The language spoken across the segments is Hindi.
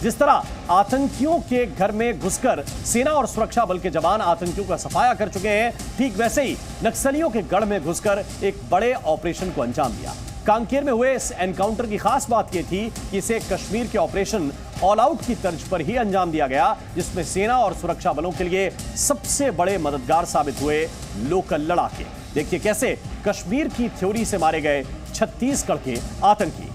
जिस तरह आतंकियों के घर में घुसकर सेना और सुरक्षा बल के जवान आतंकियों का सफाया कर चुके हैं, ठीक वैसे ही नक्सलियों के गढ़ में घुसकर एक बड़े ऑपरेशन को अंजाम दिया। कांकेर में हुए इस एनकाउंटर की खास बात यह थी कि इसे कश्मीर के ऑपरेशन ऑल आउट की तर्ज पर ही अंजाम दिया गया, जिसमें सेना और सुरक्षा बलों के लिए सबसे बड़े मददगार साबित हुए लोकल लड़ाके। देखिए कैसे कश्मीर की थ्योरी से मारे गए छत्तीसगढ़ के आतंकी।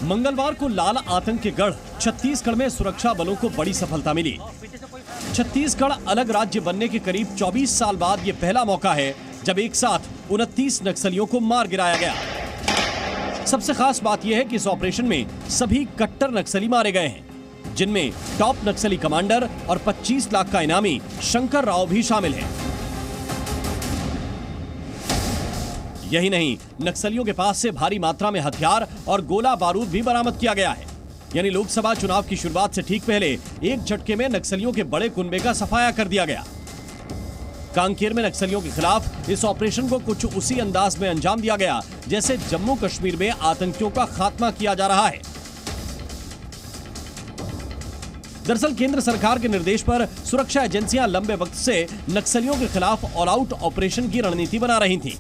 मंगलवार को लाल आतंक के गढ़ छत्तीसगढ़ में सुरक्षा बलों को बड़ी सफलता मिली। छत्तीसगढ़ अलग राज्य बनने के करीब 24 साल बाद यह पहला मौका है जब एक साथ 29 नक्सलियों को मार गिराया गया। सबसे खास बात यह है कि इस ऑपरेशन में सभी कट्टर नक्सली मारे गए हैं, जिनमें टॉप नक्सली कमांडर और 25 लाख का इनामी शंकर राव भी शामिल है। यही नहीं, नक्सलियों के पास से भारी मात्रा में हथियार और गोला बारूद भी बरामद किया गया है। यानी लोकसभा चुनाव की शुरुआत से ठीक पहले एक झटके में नक्सलियों के बड़े कुनबे का सफाया कर दिया गया। कांकेर में नक्सलियों के खिलाफ इस ऑपरेशन को कुछ उसी अंदाज में अंजाम दिया गया जैसे जम्मू कश्मीर में आतंकियों का खात्मा किया जा रहा है। दरअसल केंद्र सरकार के निर्देश पर सुरक्षा एजेंसियां लंबे वक्त से नक्सलियों के खिलाफ ऑल आउट ऑपरेशन की रणनीति बना रही थी।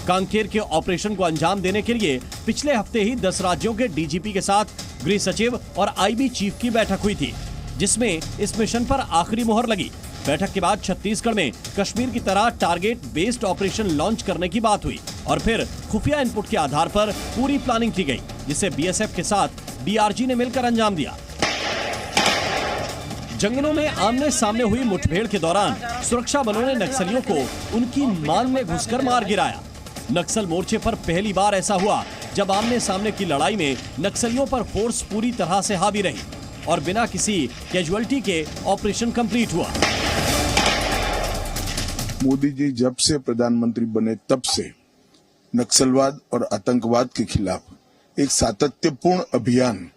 कांकेर के ऑपरेशन को अंजाम देने के लिए पिछले हफ्ते ही 10 राज्यों के डीजीपी के साथ गृह सचिव और आईबी चीफ की बैठक हुई थी, जिसमें इस मिशन पर आखिरी मुहर लगी। बैठक के बाद छत्तीसगढ़ में कश्मीर की तरह टारगेट बेस्ड ऑपरेशन लॉन्च करने की बात हुई और फिर खुफिया इनपुट के आधार पर पूरी प्लानिंग की गई, जिसे बीएसएफ के साथ डीआरजी ने मिलकर अंजाम दिया। जंगलों में आमने सामने हुई मुठभेड़ के दौरान सुरक्षा बलों ने नक्सलियों को उनकी मान में घुसकर मार गिराया। नक्सल मोर्चे पर पहली बार ऐसा हुआ जब आमने सामने की लड़ाई में नक्सलियों पर फोर्स पूरी तरह से हावी रही और बिना किसी कैजुअलिटी के ऑपरेशन कंप्लीट हुआ। मोदी जी जब से प्रधानमंत्री बने तब से नक्सलवाद और आतंकवाद के खिलाफ एक सातत्यपूर्ण अभियान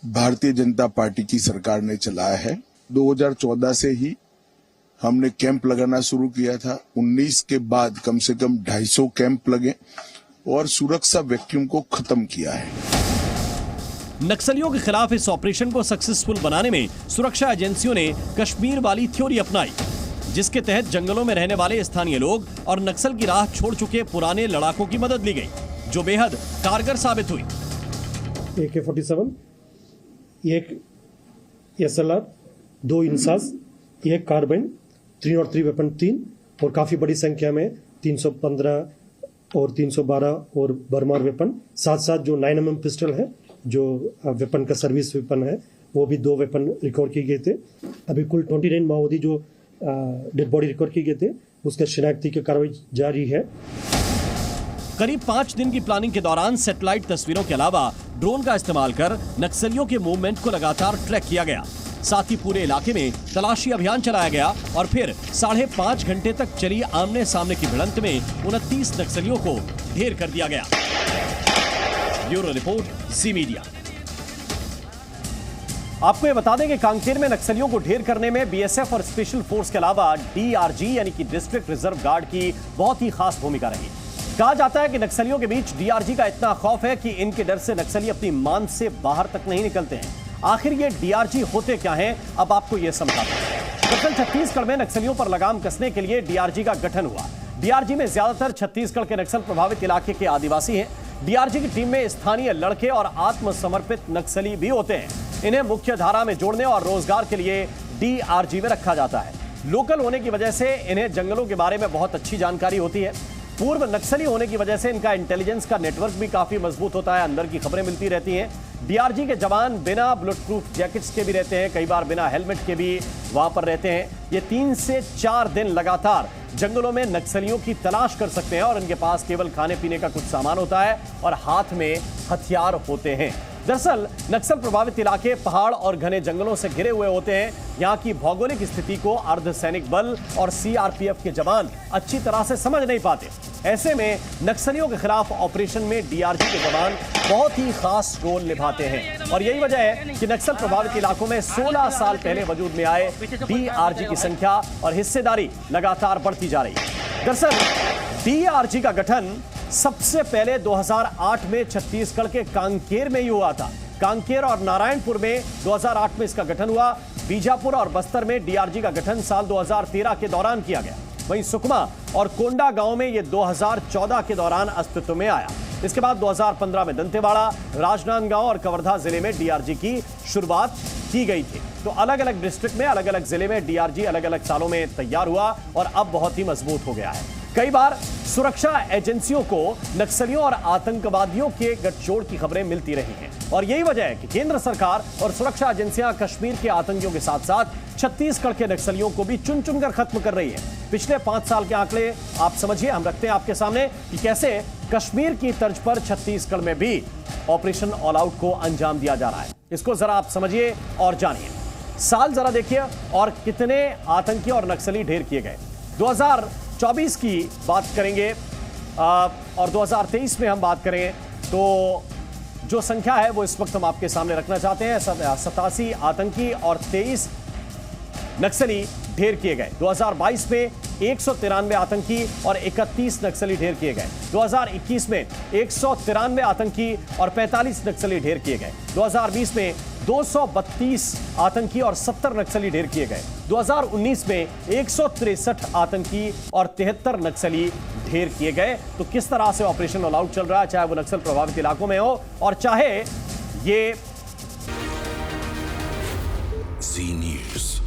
भारतीय जनता पार्टी की सरकार ने चलाया है। 2014 से ही हमने कैंप लगाना शुरू किया था। 19 के बाद कम से कम 250 कैंप लगे और सुरक्षा वैक्यूम को खत्म किया है। नक्सलियों के खिलाफ इस ऑपरेशन को सक्सेसफुल बनाने में सुरक्षा एजेंसियों ने कश्मीर वाली थ्योरी अपनाई, जिसके तहत जंगलों में रहने वाले स्थानीय लोग और नक्सल की राह छोड़ चुके पुराने लड़ाकों की मदद ली गई, जो बेहद कारगर साबित हुई। AK-47, एक SLR, 2 इंसास, एक कार्बाइन, 303 वेपन 3 और काफी बड़ी संख्या में 315 और 312 और बर्मार वेपन, साथ साथ जो 9mm पिस्टल है, जो वेपन का सर्विस वेपन है, वो भी 2 वेपन रिकॉर्ड किए गए थे। अभी कुल 29 माओवादी जो डेड बॉडी रिकॉर्ड किए गए थे, उसका शिनाख्ती की कार्रवाई जारी है। करीब 5 दिन की प्लानिंग के दौरान सैटेलाइट तस्वीरों के अलावा ड्रोन का इस्तेमाल कर नक्सलियों के मूवमेंट को लगातार ट्रैक किया गया। साथ ही पूरे इलाके में तलाशी अभियान चलाया गया और फिर 5.5 घंटे तक चली आमने सामने की भिड़ंत में 29 नक्सलियों को ढेर कर दिया गया। ब्यूरो रिपोर्ट, जी मीडिया। आपको ये बता दें कि कांकेर में नक्सलियों को ढेर करने में बीएसएफ और स्पेशल फोर्स के अलावा डीआरजी यानी कि डिस्ट्रिक्ट रिजर्व गार्ड की बहुत ही खास भूमिका रही। कहा जाता है कि नक्सलियों के बीच डीआरजी का इतना खौफ है कि इनके डर से नक्सली अपनी मान से बाहर तक नहीं निकलते हैं। आखिर ये डीआरजी होते क्या हैं, अब आपको ये समझाते हैं। दरअसल छत्तीसगढ़ में नक्सलियों पर लगाम कसने के लिए डीआरजी का गठन हुआ। डीआरजी में ज्यादातर छत्तीसगढ़ के नक्सल प्रभावित इलाके के आदिवासी हैं। डीआरजी की टीम में स्थानीय लड़के और आत्मसमर्पित नक्सली भी होते हैं। इन्हें मुख्य धारा में जोड़ने और रोजगार के लिए डीआरजी में रखा जाता है। लोकल होने की वजह से इन्हें जंगलों के बारे में बहुत अच्छी जानकारी होती है। पूर्व नक्सली होने की वजह से इनका इंटेलिजेंस का नेटवर्क भी काफी मजबूत होता है, अंदर की खबरें मिलती रहती हैं। डीआरजी के जवान बिना बुलेट प्रूफ जैकेट्स के भी रहते हैं, कई बार बिना हेलमेट के भी वहां पर रहते हैं। ये 3 से 4 दिन लगातार जंगलों में नक्सलियों की तलाश कर सकते हैं और इनके पास केवल खाने पीने का कुछ सामान होता है और हाथ में हथियार होते हैं। दरअसल नक्सल प्रभावित इलाके पहाड़ और घने जंगलों से घिरे हुए होते हैं। यहाँ की भौगोलिक स्थिति को अर्धसैनिक बल और सीआरपीएफ के जवान अच्छी तरह से समझ नहीं पाते। ऐसे में नक्सलियों के खिलाफ ऑपरेशन में डीआरजी के जवान बहुत ही खास रोल निभाते हैं और यही वजह है कि नक्सल प्रभावित इलाकों में 16 साल पहले वजूद में आए डीआरजी की संख्या और हिस्सेदारी लगातार बढ़ती जा रही है। दरअसल डीआरजी का गठन सबसे पहले 2008 में छत्तीसगढ़ के कांकेर में ही हुआ था। कांकेर और नारायणपुर में 2008 में इसका गठन हुआ। बीजापुर और बस्तर में डीआरजी का गठन साल 2013 के दौरान किया गया। वहीं सुकमा और कोंडा गांव में यह 2014 के दौरान अस्तित्व में आया। इसके बाद 2015 में दंतेवाड़ा, राजनांदगांव और कवर्धा जिले में डीआरजी की शुरुआत की गई थी। तो अलग अलग डिस्ट्रिक्ट में, अलग अलग जिले में डीआरजी अलग अलग सालों में तैयार हुआ और अब बहुत ही मजबूत हो गया है। कई बार सुरक्षा एजेंसियों को नक्सलियों और आतंकवादियों के गठजोड़ की खबरें मिलती रही हैं और यही वजह है कि केंद्र सरकार और सुरक्षा एजेंसियां कश्मीर के आतंकियों के साथ साथ छत्तीसगढ़ के नक्सलियों को भी चुन चुनकर खत्म कर रही है। पिछले 5 साल के आंकड़े आप समझिए, हम रखते हैं आपके सामने कि कैसे कश्मीर की तर्ज पर छत्तीसगढ़ में भी ऑपरेशन ऑल आउट को अंजाम दिया जा रहा है। इसको जरा आप समझिए और जानिए। साल जरा देखिए और कितने आतंकी और नक्सली ढेर किए गए। 2024 की बात करेंगे और 2023 में हम बात करें तो जो संख्या है वो इस वक्त हम आपके सामने रखना चाहते हैं। 87 आतंकी और 23 नक्सली ढेर किए गए। 2022 में 193 आतंकी और 31 नक्सली ढेर किए गए। 2021 में 193 आतंकी और 45 नक्सली ढेर किए गए। 2020 में 232 आतंकी और 70 नक्सली ढेर किए गए। 2019 में 163 आतंकी और 73 नक्सली ढेर किए गए। तो किस तरह से ऑपरेशन ऑल आउट चल रहा है, चाहे वो नक्सल प्रभावित इलाकों में हो और चाहे ये जी न्यूज़।